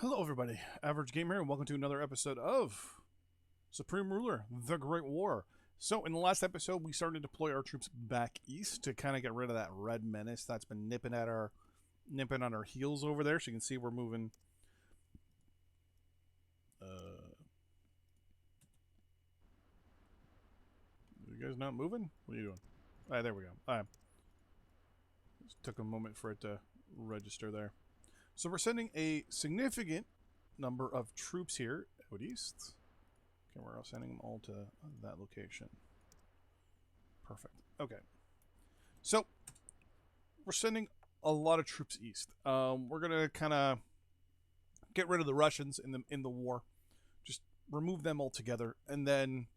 Hello, everybody. Average Gamer here, and welcome to another episode of Supreme Ruler: The Great War. So, in the last episode, we started to deploy our troops back east to kind of get rid of that red menace that's been nipping on our heels over there. So you can see we're moving. You guys not moving? What are you doing? All right, there we go. Just took a moment for it to register there. So we're sending a significant number of troops here out east. Okay, we're sending them all to that location. Perfect. Okay. So we're sending a lot of troops east. We're gonna kind of get rid of the Russians in the war, just remove them altogether, and then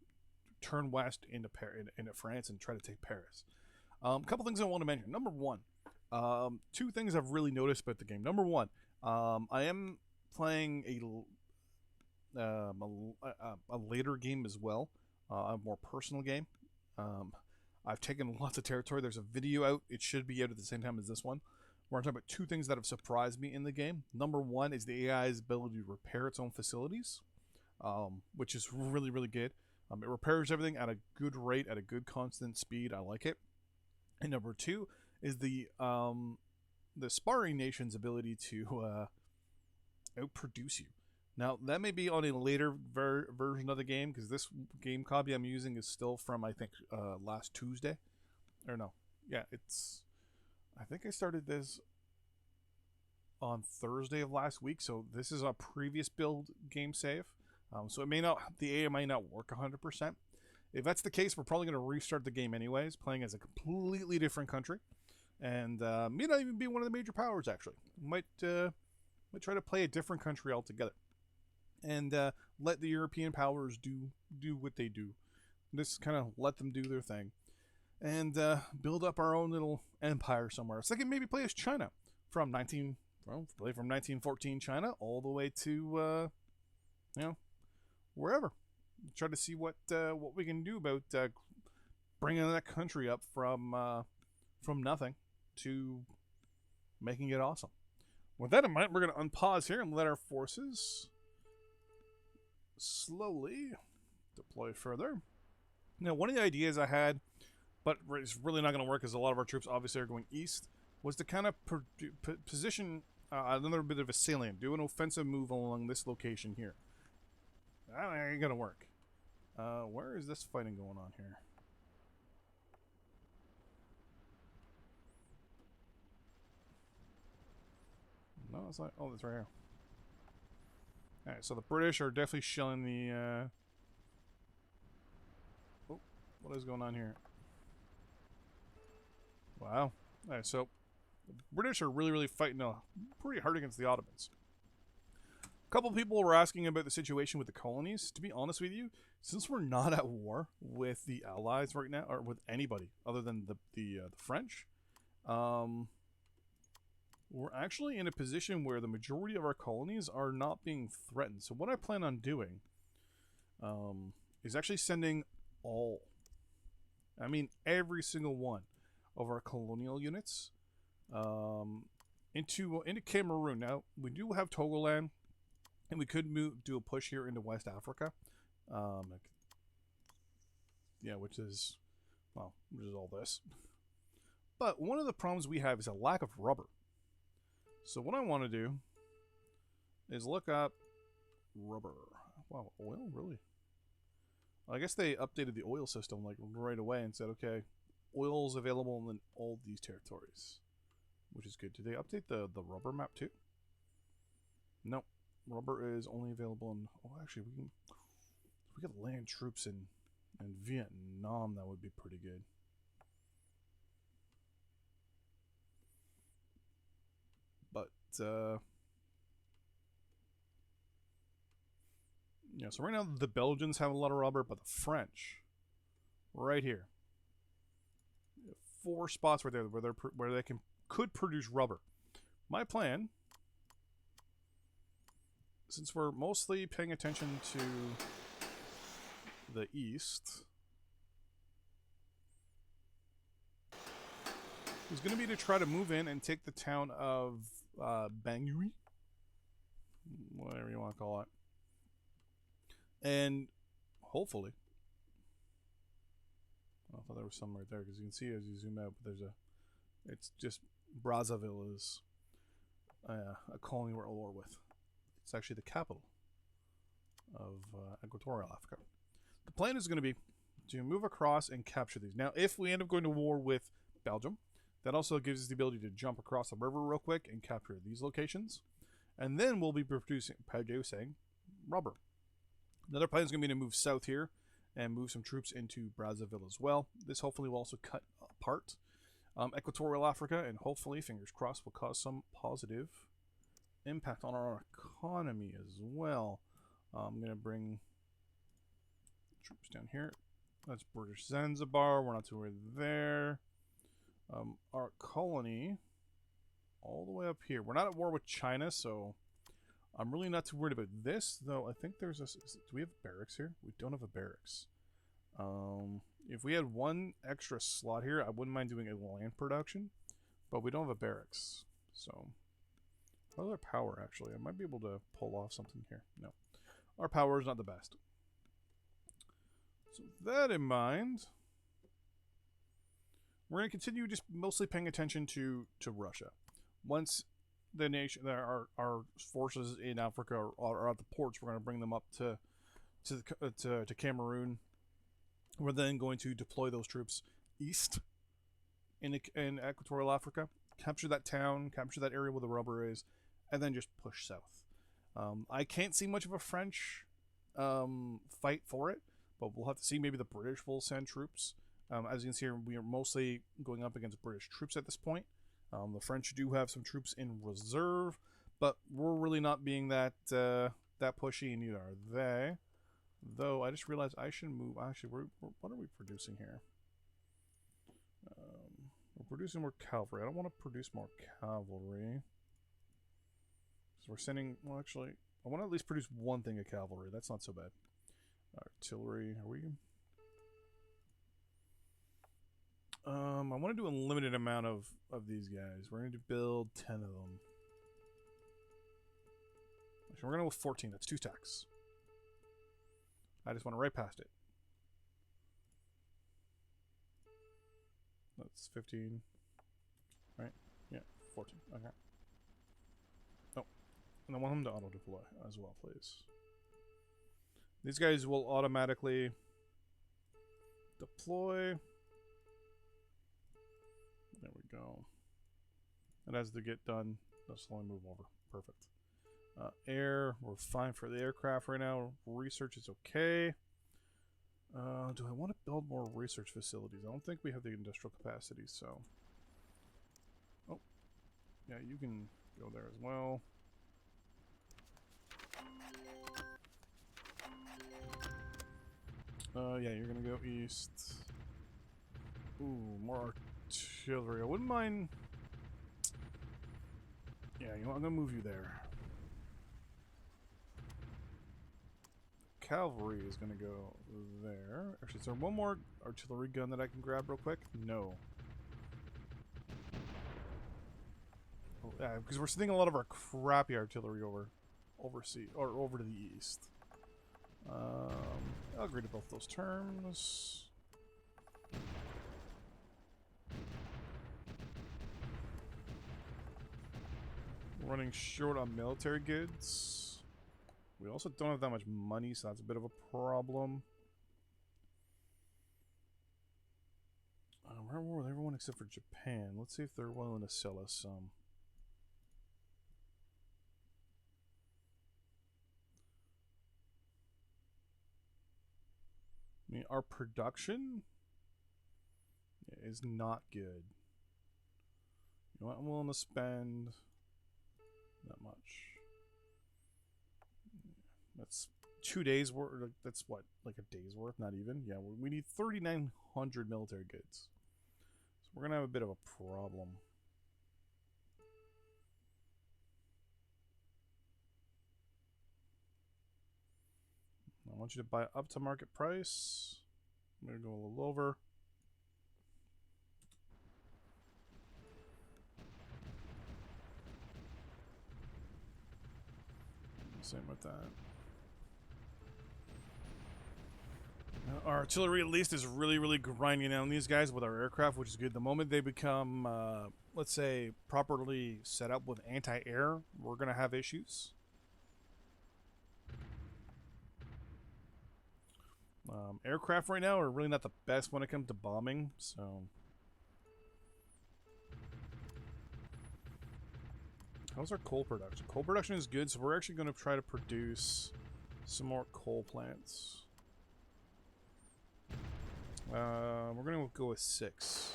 turn west into France and try to take Paris. A couple things I want to mention. Number one, two things I've really noticed about the game. Number one, I am playing a later game as well, a more personal game. I've taken lots of territory. There's a video out. It should be out at the same time as this one. We're going to talk about two things that have surprised me in the game. Number one is the AI's ability to repair its own facilities, which is really, really good. It repairs everything at a good rate, at a good constant speed. I like it. And number two is the sparring nation's ability to outproduce you. Now, that may be on a later version of the game, because this game copy I'm using is still from, I think, last Tuesday. Or no. Yeah, I think I started this on Thursday of last week, so this is a previous build game save. So it may not, the AI might not work 100%. If that's the case, we're probably going to restart the game anyways, playing as a completely different country. And may not even be one of the major powers, actually. Might try to play a different country altogether. And let the European powers do what they do. Just kind of let them do their thing. And build up our own little empire somewhere. So I can maybe play as China from 1914 China all the way to, wherever. Try to see what we can do about bringing that country up from nothing to making it awesome. With that in mind, we're going to unpause here and let our forces slowly deploy further. Now, one of the ideas I had, but it's really not going to work because a lot of our troops obviously are going east, was to kind of position another bit of a salient, do an offensive move along this location here. That ain't going to work. Where is this fighting going on here? No, it's like, oh, that's right here. Alright, so the British are definitely shelling the, oh, what is going on here? Wow. Alright, so the British are really, really fighting pretty hard against the Ottomans. A couple people were asking about the situation with the colonies. To be honest with you, since we're not at war with the Allies right now, or with anybody other than the French, we're actually in a position where the majority of our colonies are not being threatened. So what I plan on doing is actually sending every single one of our colonial units into Cameroon. Now, we do have Togoland, and we could do a push here into West Africa. Which is all this. But one of the problems we have is a lack of rubber. So what I want to do is look up rubber. Wow, oil? Really? I guess they updated the oil system like right away and said, okay, oil is available in all these territories, which is good. Did they update the rubber map too? No, rubber is only available in. Oh, actually, if we could land troops in Vietnam, that would be pretty good. But so right now the Belgians have a lot of rubber, but the French, right here, 4 spots right there where they could produce rubber. My plan, since we're mostly paying attention to the east, is going to be to try to move in and take the town of Bangui. whatever you want to call it. And hopefully, I thought there was some right there because you can see as you zoom out, but it's just Brazzaville is a colony we're at war with. It's actually the capital of Equatorial Africa. The plan is going to be to move across and capture these. Now, if we end up going to war with Belgium, that also gives us the ability to jump across the river real quick and capture these locations. And then we'll be producing rubber. Another plan is going to be to move south here and move some troops into Brazzaville as well. This hopefully will also cut apart Equatorial Africa, and hopefully, fingers crossed, will cause some positive impact on our economy as well. I'm going to bring troops down here. That's British Zanzibar. We're not too worried there. Our colony all the way up here. We're not at war with China, so I'm really not too worried about this, though I think there's a... Do we have barracks here? We don't have a barracks. If we had one extra slot here, I wouldn't mind doing a land production, but we don't have a barracks. So, how's our power, actually? I might be able to pull off something here. No. Our power is not the best. So, with that in mind, we're going to continue just mostly paying attention to Russia. Once the nation, our forces in Africa are at the ports, we're going to bring them up to Cameroon. We're then going to deploy those troops east in Equatorial Africa, capture that town, capture that area where the rubber is, and then just push south. I can't see much of a French fight for it, but we'll have to see. Maybe the British will send troops. As you can see here, we are mostly going up against British troops at this point. The French do have some troops in reserve, but we're really not being that pushy, neither are they. Though, I just realized I should move... Actually, what are we producing here? We're producing more cavalry. I don't want to produce more cavalry. So we're sending... Well, actually, I want to at least produce one thing of cavalry. That's not so bad. Artillery. Are we... I want to do a limited amount of these guys. We're going to build 10 of them. Actually, we're going to go with 14. That's 2 stacks. I just want to right past it. That's 15. Right? Yeah, 14. Okay. Oh. And I want them to auto-deploy as well, please. These guys will automatically deploy. There we go. And as they get done, they'll slowly move over. Perfect. Air, we're fine for the aircraft right now. Research is okay. Do I want to build more research facilities? I don't think we have the industrial capacity, so... Oh. Yeah, you can go there as well. Yeah, you're gonna go east. Ooh, more artillery. I wouldn't mind... Yeah, you know what? I'm gonna move you there. Cavalry is going to go there. Actually, is there one more artillery gun that I can grab real quick? No. Oh, yeah, because we're sending a lot of our crappy artillery over to the east. I'll agree to both those terms. Running short on military goods. We also don't have that much money, so that's a bit of a problem. We're at war with everyone except for Japan. Let's see if they're willing to sell us some. I mean, our production is not good. You know what? I'm willing to spend that much. That's 2 days worth. That's what, like a day's worth? Not even. Yeah, we need 3,900 military goods. So we're gonna have a bit of a problem. I want you to buy up to market price. I'm gonna go a little over. Same with that. Our artillery, at least, is really grinding down these guys with our aircraft, which is good. The moment they become, let's say, properly set up with anti-air, we're going to have issues. Aircraft right now are really not the best when it comes to bombing, so... How's our coal production? Coal production is good, so we're actually going to try to produce some more coal plants. We're going to go with 6.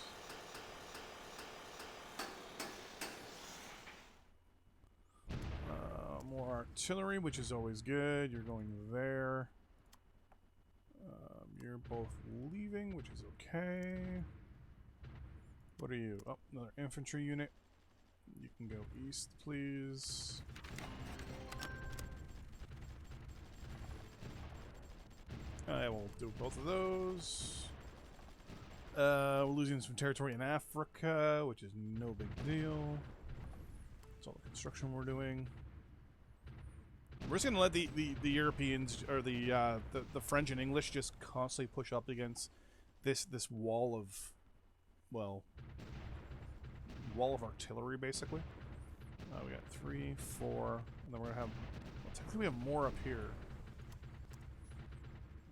More artillery, which is always good. You're going there. You're both leaving, which is okay. What are you? Oh, another infantry unit. You can go east, please. I will do both of those. We're losing some territory in Africa, which is no big deal. That's all the construction we're doing. We're just gonna let the Europeans or the French and English just constantly push up against this wall of, well, wall of artillery basically. We got 3, 4, and then we're gonna have. Well, technically, we have more up here.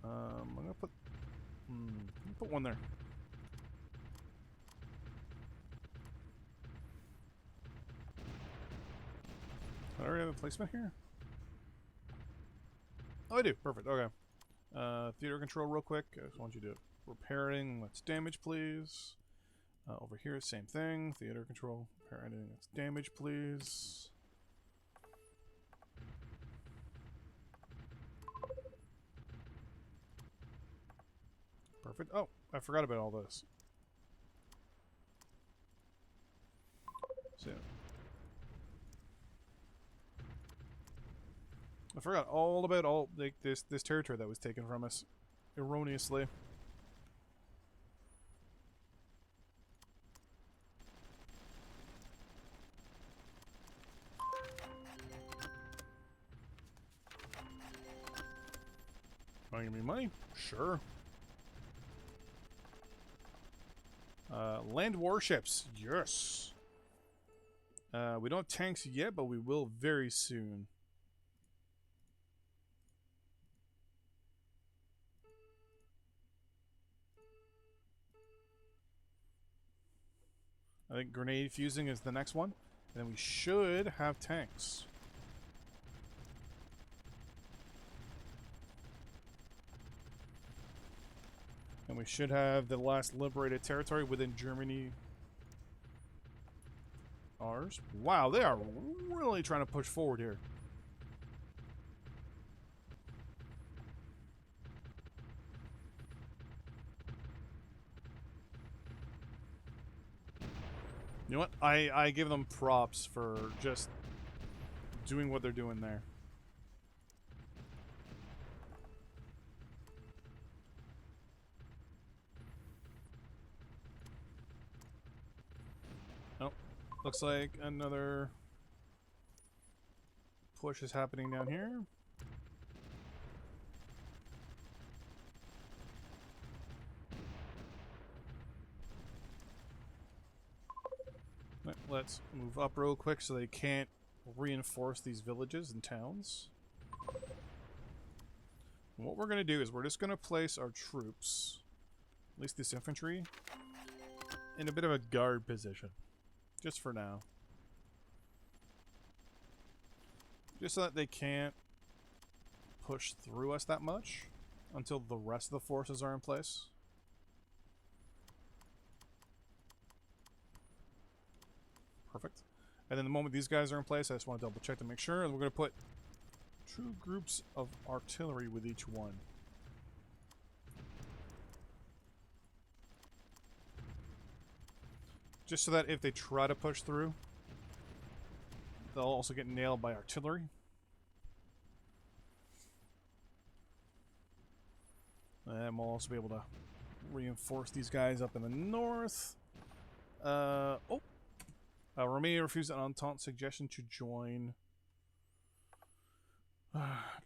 I'm gonna put. Put one there. I already have a placement here. Oh, I do. Perfect. Okay. Theater control real quick. I just want you to repairing. Let's damage, please. Over here, same thing. Theater control. Repair anything that's damage, please. Perfect. Oh, I forgot about all this. So, I forgot all about like this territory that was taken from us erroneously. Want to give me money? Sure. Land warships. Yes. We don't have tanks yet, but we will very soon. I think grenade fusing is the next one. And then we should have tanks. And we should have the last liberated territory within Germany. Ours. Wow, they are really trying to push forward here. You know what? I give them props for just doing what they're doing there. Oh, looks like another push is happening down here. Let's move up real quick so they can't reinforce these villages and towns. And what we're going to do is we're just going to place our troops, at least this infantry, in a bit of a guard position. Just for now. Just so that they can't push through us that much until the rest of the forces are in place. Perfect. And then the moment these guys are in place, I just want to double check to make sure. And we're going to put 2 groups of artillery with each one. Just so that if they try to push through, they'll also get nailed by artillery. And we'll also be able to reinforce these guys up in the north. Romania refused an Entente suggestion to join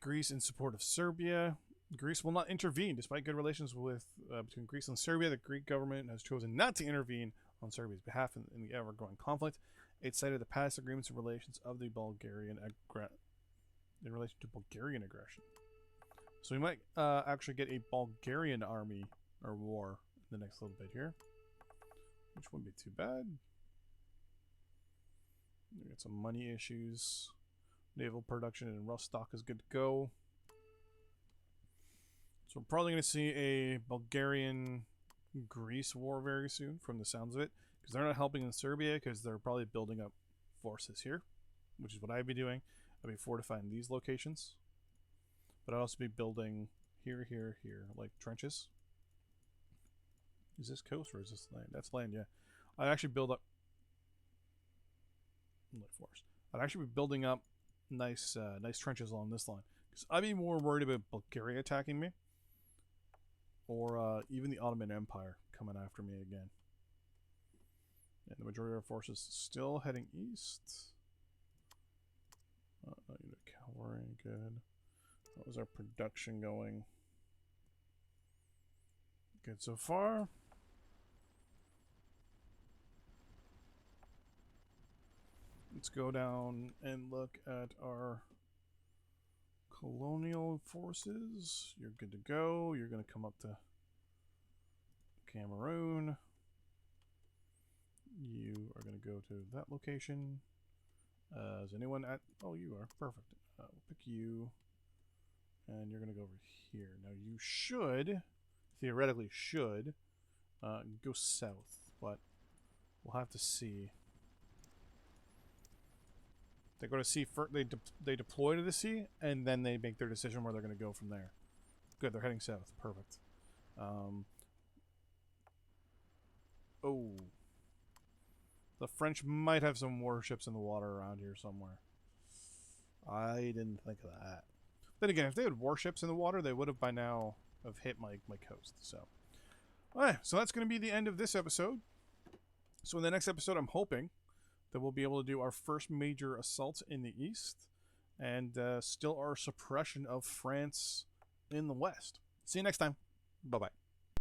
Greece in support of Serbia. Greece will not intervene. Despite good relations between Greece and Serbia, the Greek government has chosen not to intervene on Serbia's behalf in the ever-growing conflict. It cited the past agreements and relations of the Bulgarian in relation to Bulgarian aggression. So we might actually get a Bulgarian army or war in the next little bit here, which wouldn't be too bad. We got some money issues. Naval production in Rostock is good to go. So we're probably going to see a Bulgarian-Greece war very soon, from the sounds of it, because they're not helping in Serbia, because they're probably building up forces here, which is what I'd be doing. I'd be fortifying these locations, but I'd also be building here, here, here, like trenches. Is this coast or is this land? That's land, yeah. I'd actually build up forest. I'd actually be building up nice trenches along this line, because I'd be more worried about Bulgaria attacking me, or even the Ottoman Empire coming after me again. And the majority of our forces still heading east. Cavalry, good. How was our production going? Good so far. Let's go down and look at our colonial forces. You're good to go. You're going to come up to Cameroon. You are going to go to that location. Is anyone at... Oh, you are. Perfect. We'll pick you. And you're going to go over here. Now, you should, theoretically should, go south. But we'll have to see. They go to sea first. They deploy to the sea, and then they make their decision where they're going to go from there. Good, they're heading south. Perfect. Oh. The French might have some warships in the water around here somewhere. I didn't think of that. Then again, if they had warships in the water, they would have by now have hit my coast. So, alright, so that's going to be the end of this episode. So in the next episode, I'm hoping that we'll be able to do our first major assault in the east, and still our suppression of France in the west. See you next time. Bye-bye.